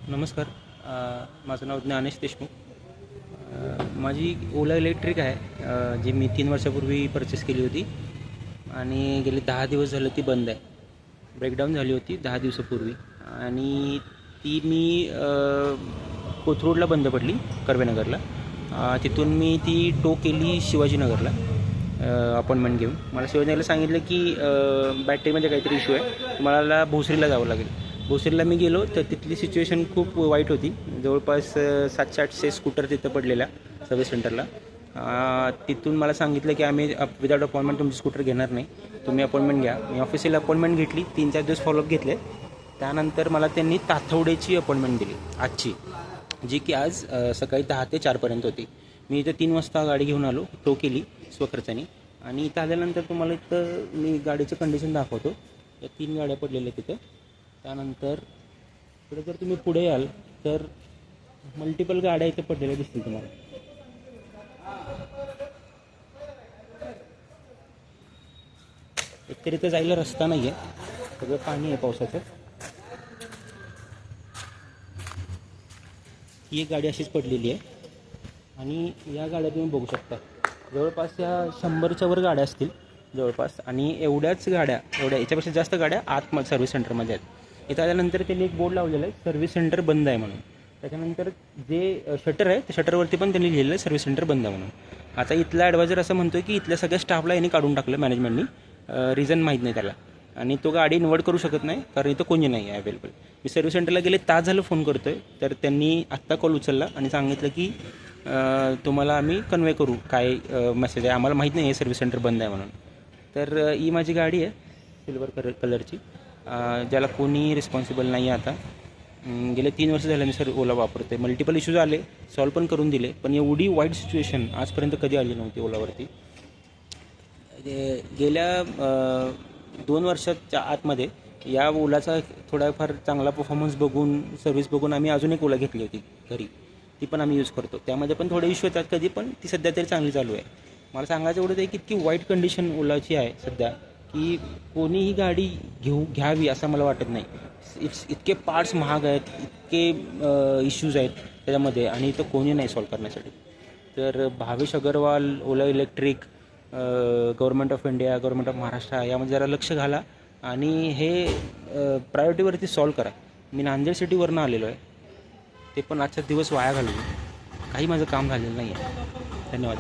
नमस्कार. माझं नाव ज्ञानेश देशमुख. माझी ओला इलेक्ट्रिक आहे, जी मी 3 वर्षापूर्वी परचेस केली होती आणि गेले 10 दिवस झालं ती बंद आहे. ब्रेकडाऊन झाली होती 10 दिवसापूर्वी आणि ती मी कोथरूडला बंद पडली, कर्वेनगरला. तिथून मी ती टो केली शिवाजीनगरला अपॉइंटमेंट घेऊन. मला शिवाजीनगरला सांगितलं की बॅटरीमध्ये काहीतरी इश्यू आहे, मला भोसरीला जावं लागेल. भोसरीला मी गेलो तर तिथली सिच्युएशन खूप वाईट होती. जवळपास 700-800 स्कूटर तिथं पडलेल्या सर्व्हिस सेंटरला. तिथून मला सांगितलं की आम्ही विदाउट अपॉइंटमेंट तुमची स्कूटर घेणार नाही, तुम्ही अपॉइंटमेंट घ्या. मी ऑफिशियल अपॉइंटमेंट घेतली, 3-4 दिवस फॉलोअप घेतले. त्यानंतर मला त्यांनी ताथवडेची अपॉइंटमेंट दिली आजची, जी की आज सकाळी 10 ते 4पर्यंत होती. मी इथं 3 वाजता गाडी घेऊन आलो, टो केली स्वखर्चाने. आणि इथं आल्यानंतर तुम्हाला इथं मी गाडीचं कंडिशन दाखवतो. या 3 गाड्या पडलेल्या तिथं. त्यानंतर इकडे जर तुम्ही पुढे याल तर मल्टिपल गाड्या इथं पडलेल्या दिसतील तुम्हाला. एकतरी इथं जायला रस्ता नाही आहे, सगळं पाणी आहे पावसाचं. ही एक गाडी अशीच पडलेली आहे आणि या गाड्या तुम्ही बघू शकता. जवळपास या 100च्या वर गाड्या असतील जवळपास. आणि एवढ्याच गाड्या, याच्यापेक्षा जास्त गाड्या आत सर्व्हिस सेंटरमध्ये आहेत. इथं आल्यानंतर त्यांनी एक बोर्ड लावलेला आहे, सर्व्हिस सेंटर बंद आहे म्हणून. त्याच्यानंतर जे शटर आहे त्या शटरवरती पण त्यांनी लिहिलेलं आहे सर्व्हिस सेंटर बंद आहे म्हणून. आता इथला ॲडवायझर असं म्हणतो की इथल्या सगळ्या स्टाफला यांनी काढून टाकलं मॅनेजमेंटनी. रिझन माहीत नाही त्याला, आणि तो गाडी इन्व्हर्ट करू शकत नाही कारण इथं कोणी नाही आहे अवेलेबल. मी सर्व्हिस सेंटरला गेले तास झालं फोन करतो आहे, तर त्यांनी आत्ता कॉल उचलला आणि सांगितलं की तुम्हाला आम्ही कन्वे करू काय मेसेज आहे, आम्हाला माहीत नाही आहे सर्व्हिस सेंटर बंद आहे म्हणून. तर ही माझी गाडी आहे सिल्वर कलरची, ज्याला कोणी रिस्पॉन्सिबल नाही आहे. आता गेले 3 वर्ष झाले मी ओला वापरतो आहे. मल्टिपल इश्यूज आले, सॉल्व पण करून दिले, पण एवढी वाईट सिच्युएशन आजपर्यंत कधी आली नव्हती ओलावरती. गेल्या 2 वर्षाच्या आतमध्ये या ओलाचा थोडाफार चांगला परफॉर्मन्स बघून, सर्व्हिस बघून आम्ही अजून एक ओला घेतली होती घरी, ती पण आम्ही यूज करतो. त्यामध्ये पण थोडे इश्यू येतात कधी, पण ती सध्या तरी चांगली चालू आहे. मला सांगायचं एवढंच आहे की इतकी वाईट कंडिशन ओलाची आहे सध्या की कोणीही गाडी घ्यावी असं मला वाटत नाही. इतके पार्ट्स महाग आहेत, इतके इश्यूज आहेत त्याच्यामध्ये, आणि इथं कोणी नाही सॉल्व करण्यासाठी. तर Bhavesh Aggarwal, Ola electric, government of India, government of Maharashtra यामध्ये जरा लक्ष घाला आणि हे प्रायोरिटीवरती सॉल्व करा. मी नांदेड सिटीवरनं आलेलो आहे, ते पण आजचा दिवस वाया घालवून काही माझं काम झालेलं नाही आहे. धन्यवाद.